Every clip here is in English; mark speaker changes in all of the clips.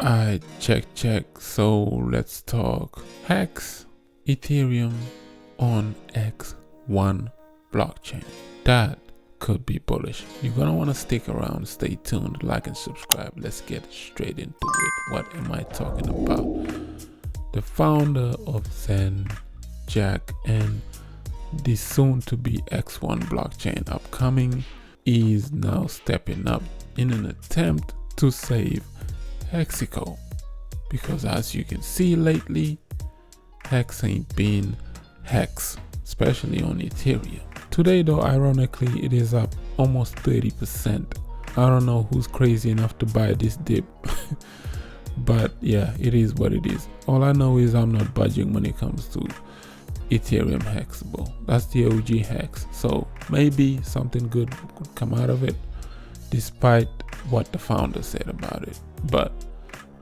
Speaker 1: I check. So let's talk Hex, Ethereum on X1 blockchain. That could be bullish. You're gonna want to stick around, stay tuned, like and subscribe. Let's get straight into it. What am I talking about? The founder of Zen, Jack, and the soon to be X1 blockchain upcoming is now stepping up in an attempt to save Hexico, because as you can see lately, Hex ain't been Hex, especially on Ethereum. Today though, ironically, it is up almost 30%. I don't know who's crazy enough to buy this dip, but yeah, it is what it is. All I know is I'm not budging when it comes to Ethereum Hexable. That's the OG Hex, so maybe something good could come out of it, despite what the founder said about it. But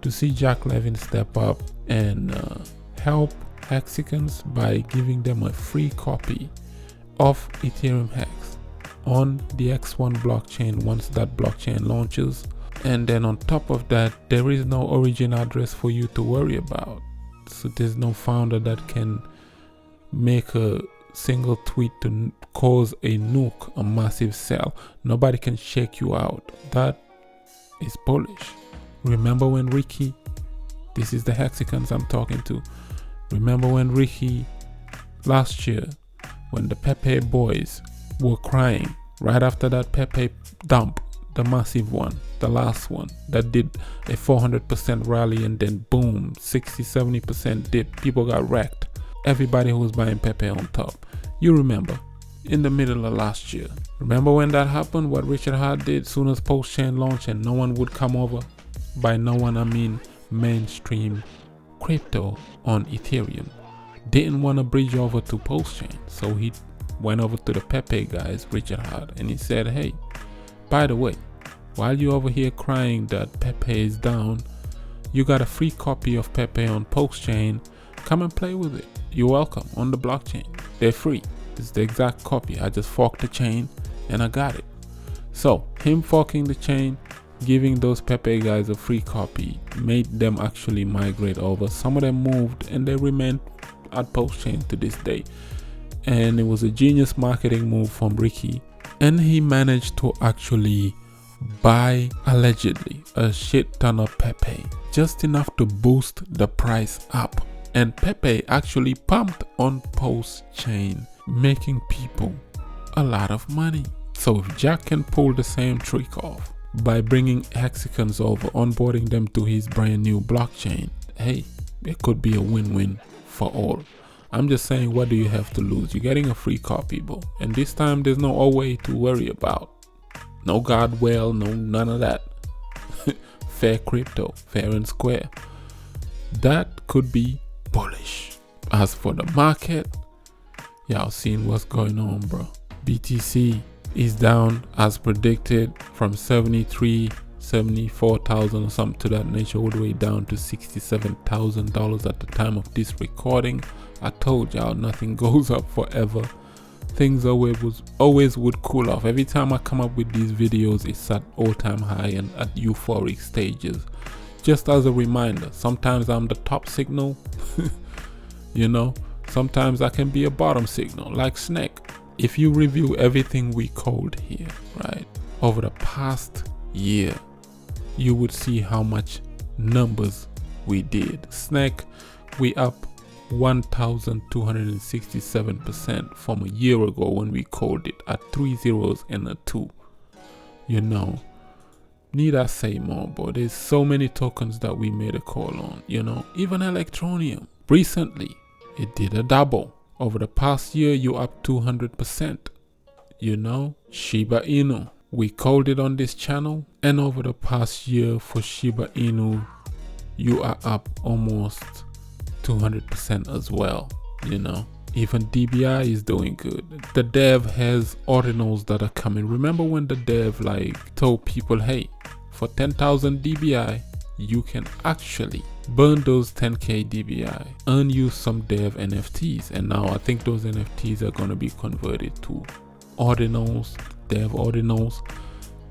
Speaker 1: to see Jack Levin step up and help Hexicans by giving them a free copy of Ethereum Hex on the X1 blockchain once that blockchain launches, and then on top of that, there is no origin address for you to worry about. So there's no founder that can make a single tweet to cause a nuke, a massive sell. Nobody can shake you out. That is bullish. Remember when Ricky, this is the Hexicans I'm talking to, remember when Ricky last year, when the Pepe boys were crying right after that Pepe dump, the massive one, the last one that did a 400% rally and then boom, 60-70% dip, people got wrecked. Everybody who was buying Pepe on top. You remember, in the middle of last year. Remember when that happened, what Richard Hart did soon as pulsechain launched and no one would come over? By no one, I mean mainstream crypto on Ethereum didn't want to bridge over to pulsechain. So he went over to the Pepe guys, Richard Hart, and he said, hey, by the way, while you over here crying that Pepe is down, you got a free copy of Pepe on pulsechain. Come and play with it. You're welcome on the blockchain. They're free. It's the exact copy. I just forked the chain and I got it. So him forking the chain, giving those Pepe guys a free copy, made them actually migrate over. Some of them moved and they remain at pulsechain to this day. And it was a genius marketing move from Ricky. And he managed to actually buy, allegedly, a shit ton of Pepe, just enough to boost the price up. And Pepe actually pumped on pulsechain, making people a lot of money. So if Jack can pull the same trick off by bringing Hexicans over, onboarding them to his brand new blockchain, hey, it could be a win-win for all. I'm just saying, what do you have to lose? You're getting a free copy, bro. And this time there's no OA to worry about. No Godwell, no none of that. Fair crypto, fair and square. That could be bullish. As for the market, y'all seen what's going on, bro. BTC is down as predicted from 74,000 or something to that nature, all the way down to $67,000 at the time of this recording. I told y'all nothing goes up forever. Things always would cool off. Every time I come up with these videos, it's at all-time high and at euphoric stages. Just as a reminder, sometimes I'm the top signal, you know, sometimes I can be a bottom signal, like Snake. If you review everything we called here, right, over the past year, you would see how much numbers we did. Snake, we up 1,267% from a year ago when we called it at 3 zeros and a 2. You know, need I say more, but there's so many tokens that we made a call on, you know. Even electroneum, recently it did a double. Over the past year, you up 200%. You know, Shiba Inu, we called it on this channel, and over the past year for Shiba Inu, you are up almost 200% as well. You know, even DBI is doing good. The dev has ordinals that are coming. Remember when the dev like told people, hey, for 10,000 DBI, you can actually burn those 10k DBI, earn you some dev NFTs. And now I think those NFTs are going to be converted to ordinals, dev ordinals.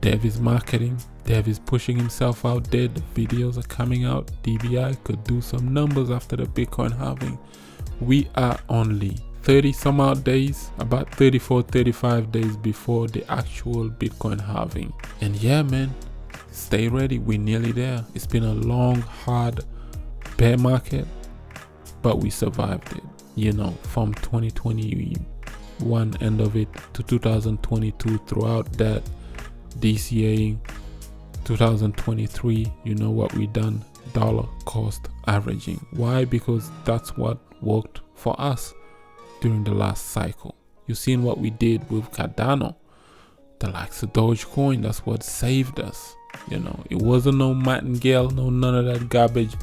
Speaker 1: Dev is marketing. Dev is pushing himself out there. The videos are coming out. DBI could do some numbers after the Bitcoin halving. We are only 30 some odd days, about 34, 35 days before the actual Bitcoin halving. And yeah, man, stay ready. We're nearly there. It's been a long, hard bear market, but we survived it. You know, from 2021 end of it to 2022, throughout that DCAing 2023, you know what we done? Dollar cost averaging. Why? Because that's what worked for us during the last cycle. You seen what we did with Cardano, the likes of Dogecoin. That's what saved us. You know, it wasn't no martingale, no none of that garbage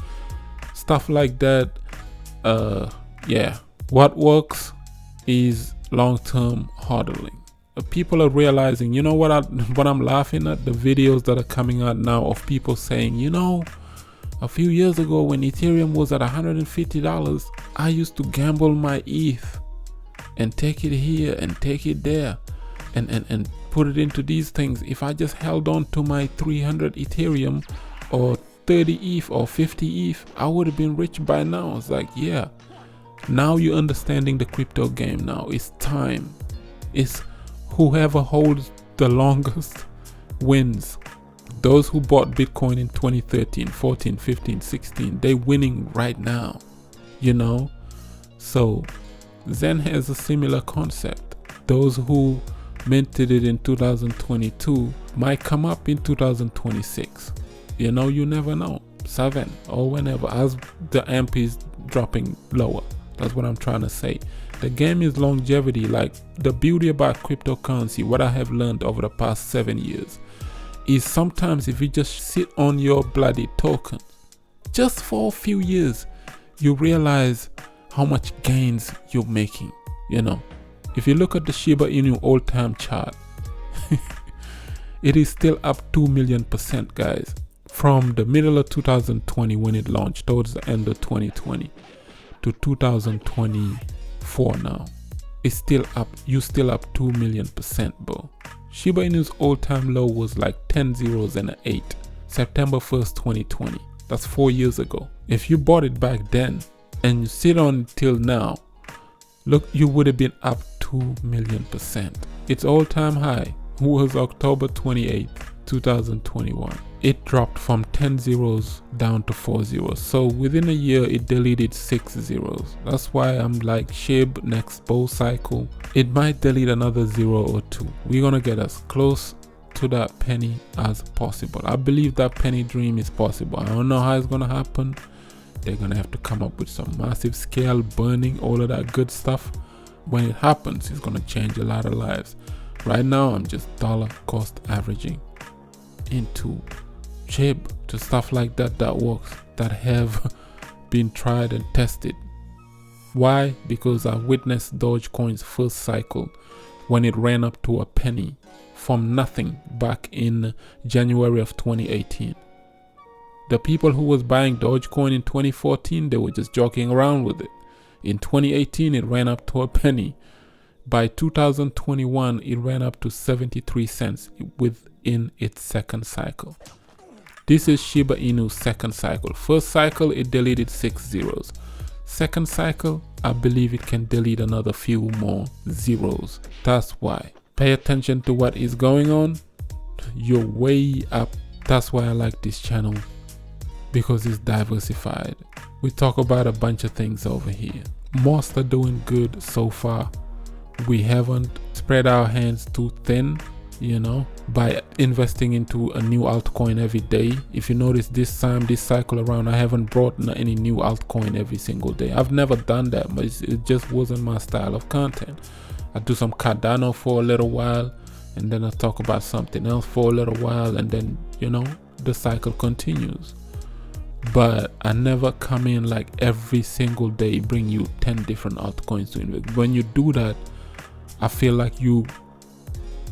Speaker 1: stuff like that. Yeah, what works is long-term hodling. People are realizing, you know what I'm laughing at? The videos that are coming out now of people saying, you know, a few years ago when Ethereum was at $150, I used to gamble my ETH and take it here and take it there and put it into these things. If I just held on to my 300 Ethereum or 30 ETH or 50 ETH, I would have been rich by now. It's like, yeah, now you're understanding the crypto game now. It's time. It's whoever holds the longest wins. Those who bought Bitcoin in 2013, 14, 15, 16, they're winning right now, you know? So Zen has a similar concept. Those who minted it in 2022 might come up in 2026. You know, you never know. 7 or whenever, as the AMP is dropping lower. That's what I'm trying to say. The game is longevity. Like, the beauty about cryptocurrency, what I have learned over the past 7 years, is sometimes if you just sit on your bloody token just for a few years, you realize how much gains you're making. You know, if you look at the Shiba Inu all-time chart, it is still up 2 million %, guys, from the middle of 2020 when it launched towards the end of 2020 to 2024 now. It's still up. You still up 2 million %, bro. Shiba Inu's all-time low was like 10 zeros and an 8, September 1st, 2020. That's 4 years ago. If you bought it back then and you sit on till now, look, you would have been up 2 million %. Its all-time high was October 28th, 2021. It dropped from 10 zeros down to 4 zeros. So within a year, it deleted 6 zeros. That's why I'm like, SHIB, next bull cycle, it might delete another 0 or 2. We're gonna get as close to that penny as possible. I believe that penny dream is possible. I don't know how it's gonna happen. They're gonna have to come up with some massive scale burning, all of that good stuff. When it happens, it's gonna change a lot of lives. Right now, I'm just dollar cost averaging into SHIB to stuff like that that works, that have been tried and tested. Why? Because I witnessed Dogecoin's first cycle when it ran up to a penny from nothing back in January of 2018. The people who was buying Dogecoin in 2014, they were just joking around with it. In 2018, it ran up to a penny. By 2021, it ran up to 73 cents within its second cycle. This is Shiba Inu's second cycle. First cycle, it deleted 6 zeros. Second cycle, I believe it can delete another few more zeros. That's why. Pay attention to what is going on. You're way up. That's why I like this channel, because it's diversified. We talk about a bunch of things over here. Most are doing good so far. We haven't spread our hands too thin, you know, by investing into a new altcoin every day. If you notice, this cycle around, I haven't brought any new altcoin every single day. I've never done that, but it just wasn't my style of content. I do some Cardano for a little while, and then I talk about something else for a little while, and then, you know, the cycle continues. But I never come in like every single day, bring you 10 different altcoins to invest. When you do that, I feel like you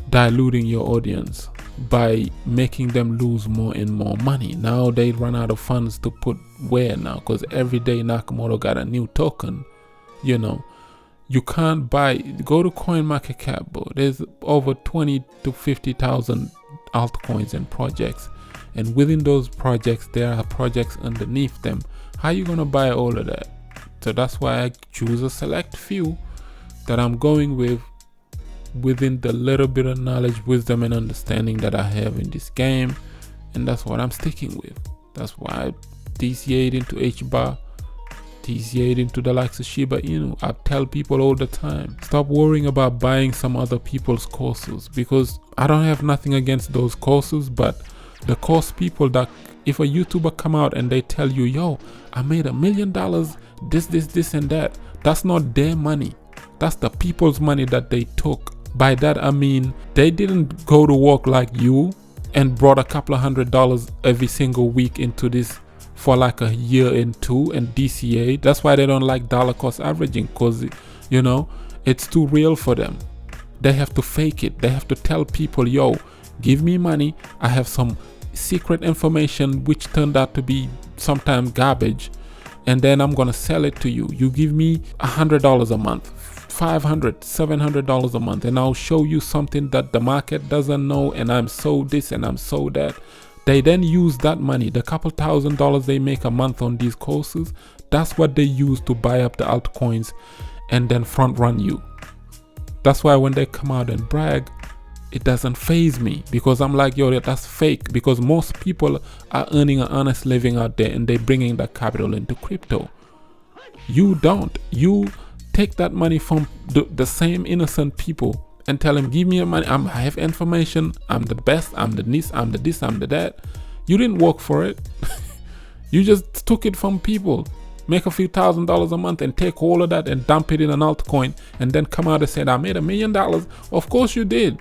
Speaker 1: diluting your audience by making them lose more and more money. Now they run out of funds to put where now, because every day Nakamoto got a new token. You know, you can't buy. Go to CoinMarketCap, bro. There's over 20 to 50,000 altcoins and projects, and within those projects there are projects underneath them. How are you going to buy all of that? So that's why I choose a select few that I'm going with within the little bit of knowledge, wisdom, and understanding that I have in this game, and that's what I'm sticking with. That's why I DCA'd into hbar, DCA'd into the likes of Shiba Inu. I tell people all the time, stop worrying about buying some other people's courses, because I don't have nothing against those courses, but the course people that, if a YouTuber come out and they tell you, yo, I made $1 million, this and that, that's not their money. That's the people's money that they took. By that I mean they didn't go to work like you and brought a couple of $100 every single week into this for like a year and two and DCA. That's why they don't like dollar cost averaging, because you know it's too real for them. They have to fake it. They have to tell people, yo, give me money, I have some secret information which turned out to be sometimes garbage, and then I'm gonna sell it to you. You give me $100 a month, $500, $700 a month, and I'll show you something that the market doesn't know, and I'm so this and I'm so that. They then use that money, the couple $1,000s they make a month on these courses, that's what they use to buy up the altcoins and then front run you. That's why when they come out and brag, it doesn't faze me, because I'm like, yo, that's fake, because most people are earning an honest living out there and they're bringing that capital into crypto. You don't. You take that money from the same innocent people and tell them, give me your money, I have information, I'm the best, I'm the this, I'm the this, I'm the that. You didn't work for it. You just took it from people, make a few $1,000s a month and take all of that and dump it in an altcoin, and then come out and say, I made $1 million. Of course you did,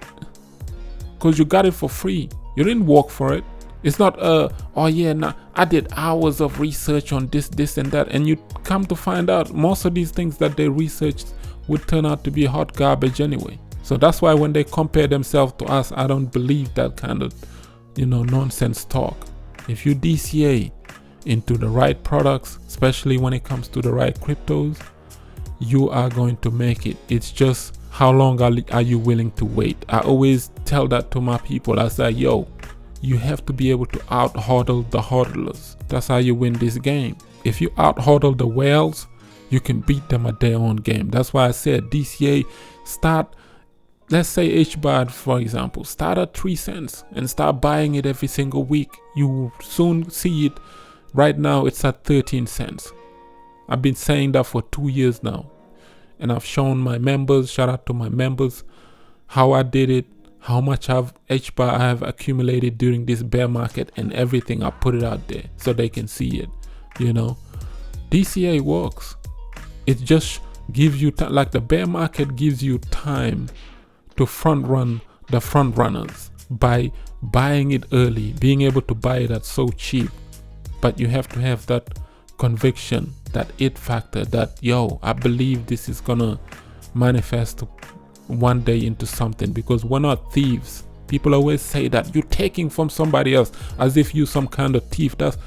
Speaker 1: because you got it for free. You didn't work for it. It's not oh yeah, nah, I did hours of research on this and that, and you come to find out most of these things that they researched would turn out to be hot garbage anyway. So that's why when they compare themselves to us, I don't believe that kind of, nonsense talk. If you DCA into the right products, especially when it comes to the right cryptos, you are going to make it. It's just how long are you willing to wait? I always tell that to my people. I say, yo, you have to be able to out hodl the hodlers. That's how you win this game. If you out hodl the whales, you can beat them at their own game. That's why I said DCA, start, let's say hbar for example, start at 3 cents and start buying it every single week. You will soon see it. Right now it's at 13 cents. I've been saying that for 2 years now, and I've shown my members, shout out to my members, how I did it, how much hbar I have accumulated during this bear market, and everything. I put it out there so they can see it. DCA works. It just gives you like the bear market gives you time to front run the front runners by buying it early, being able to buy it at so cheap. But you have to have that conviction, that it factor, that yo, I believe this is gonna manifest one day into something, because we're not thieves. People always say that you're taking from somebody else as if you're some kind of thief. That's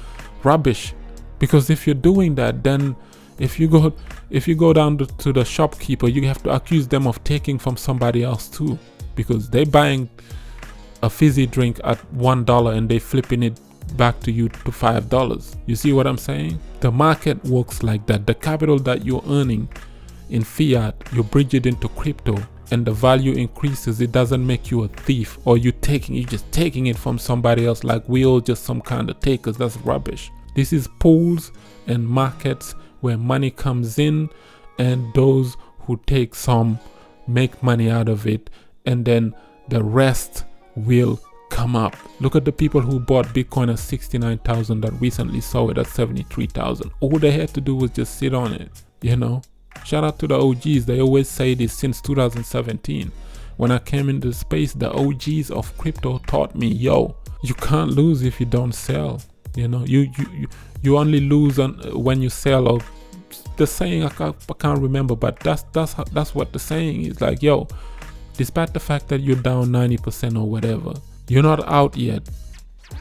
Speaker 1: rubbish, because if you're doing that, then if you go down to the shopkeeper, you have to accuse them of taking from somebody else too, because they're buying a fizzy drink at $1 and they flipping it back to you to $5. You see what I'm saying? The market works like that. The capital that you're earning in fiat, you bridge it into crypto, and the value increases. It doesn't make you a thief, or you're just taking it from somebody else like we all just some kind of takers. That's rubbish. This is pools and markets where money comes in, and those who take some make money out of it, and then the rest will come up. Look at the people who bought Bitcoin at 69,000 that recently saw it at 73,000. All they had to do was just sit on it. Shout out to the OGs. They always say this since 2017. When I came into the space, the OGs of crypto taught me, yo, you can't lose if you don't sell. You only lose when you sell. Or the saying, I can't remember, but that's what the saying is. Like, yo, despite the fact that you're down 90% or whatever, you're not out yet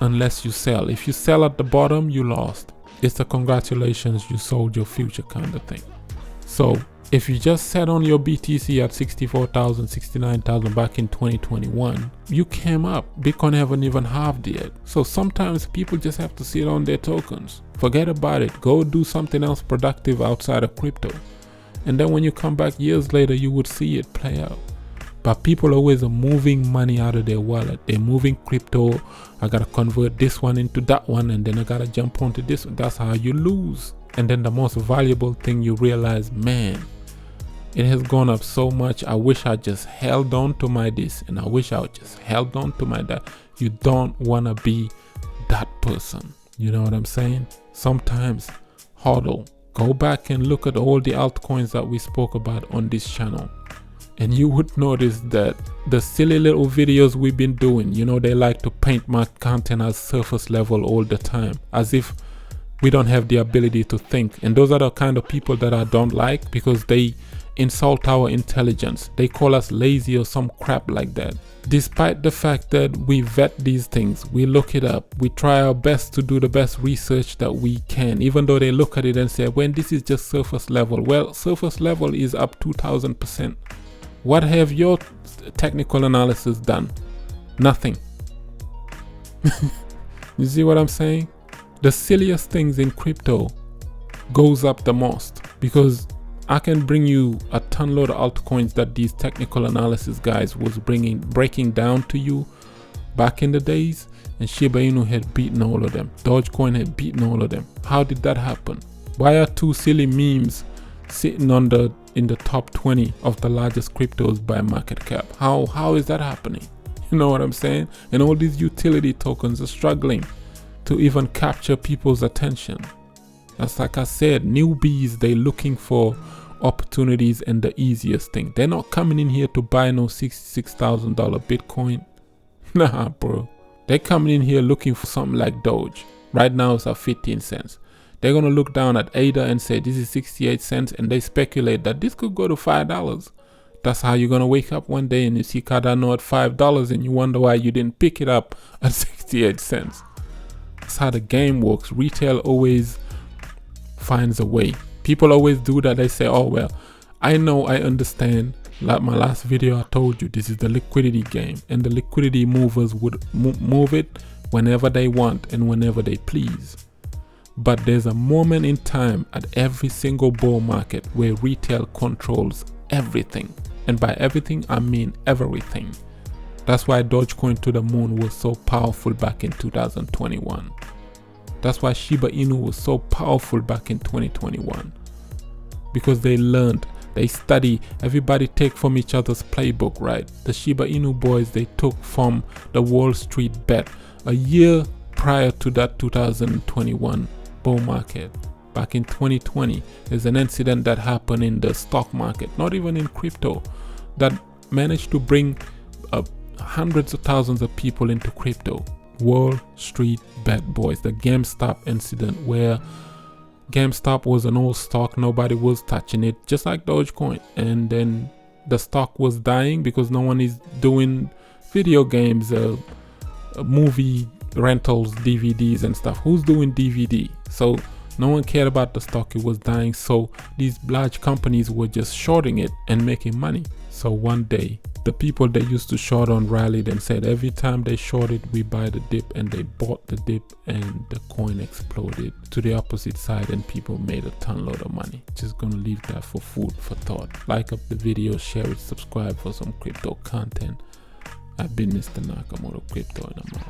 Speaker 1: unless you sell. If you sell at the bottom, you lost. It's a congratulations, you sold your future kind of thing. So if you just set on your BTC at 64,000, 69,000 back in 2021, you came up. Bitcoin haven't even halved yet. So sometimes people just have to sit on their tokens. Forget about it. Go do something else productive outside of crypto. And then when you come back years later, you would see it play out. But people always are moving money out of their wallet. They're moving crypto. I gotta convert this one into that one, and then I gotta jump onto this one. That's how you lose. And then the most valuable thing, you realize, man, it has gone up so much. I wish I just held on to my this, and I wish I just held on to my that. You don't want to be that person. You know what I'm saying? Sometimes hodl. Go back and look at all the altcoins that we spoke about on this channel, and you would notice that the silly little videos we've been doing, you know, they like to paint my content as surface level all the time, as if we don't have the ability to think. And those are the kind of people that I don't like, because they insult our intelligence. They call us lazy or some crap like that. Despite the fact that we vet these things, we look it up, we try our best to do the best research that we can, even though they look at it and say, when this is just surface level. Well, surface level is up 2000%. What have your technical analysis done? Nothing. You see what I'm saying? The silliest things in crypto goes up the most, because I can bring you a ton load of altcoins that these technical analysis guys was breaking down to you back in the days, and Shiba Inu had beaten all of them. Dogecoin had beaten all of them. How did that happen? Why are two silly memes sitting in the top 20 of the largest cryptos by market cap? How is that happening? You know what I'm saying? And all these utility tokens are struggling to even capture people's attention. That's like I said, newbies, they looking for opportunities and the easiest thing. They're not coming in here to buy no $66,000 Bitcoin. Nah, bro. They're coming in here looking for something like Doge. Right now it's at 15 cents. They're going to look down at ADA and say this is 68 cents, and they speculate that this could go to $5. That's how you're going to wake up one day and you see Cardano at $5 and you wonder why you didn't pick it up at 68 cents. That's how the game works. Retail always finds a way. People always do that. They say, oh well, I know, I understand. Like my last video, I told you this is the liquidity game, and the liquidity movers would move it whenever they want and whenever they please. But there's a moment in time at every single bull market where retail controls everything, and by everything I mean everything. That's why Dogecoin to the moon was so powerful back in 2021. That's why Shiba Inu was so powerful back in 2021, because they learned, they study, everybody take from each other's playbook, right? The Shiba Inu boys, they took from the Wall Street bet a year prior to that 2021 bull market. Back in 2020, there's an incident that happened in the stock market, not even in crypto, that managed to bring hundreds of thousands of people into crypto. Wall Street bet boys, the GameStop incident, where GameStop was an old stock, nobody was touching it, just like Dogecoin, and then the stock was dying because no one is doing video games, movie rentals, DVDs and stuff. Who's doing DVD? So no one cared about the stock, it was dying, so these large companies were just shorting it and making money. So one day the people that used to short on rallied and said every time they shorted we buy the dip, and they bought the dip and the coin exploded to the opposite side and people made a ton load of money. Just gonna leave that for food for thought. Like up the video, share it, subscribe for some crypto content. I've been Mr. Nakamoto Crypto, and I'm out.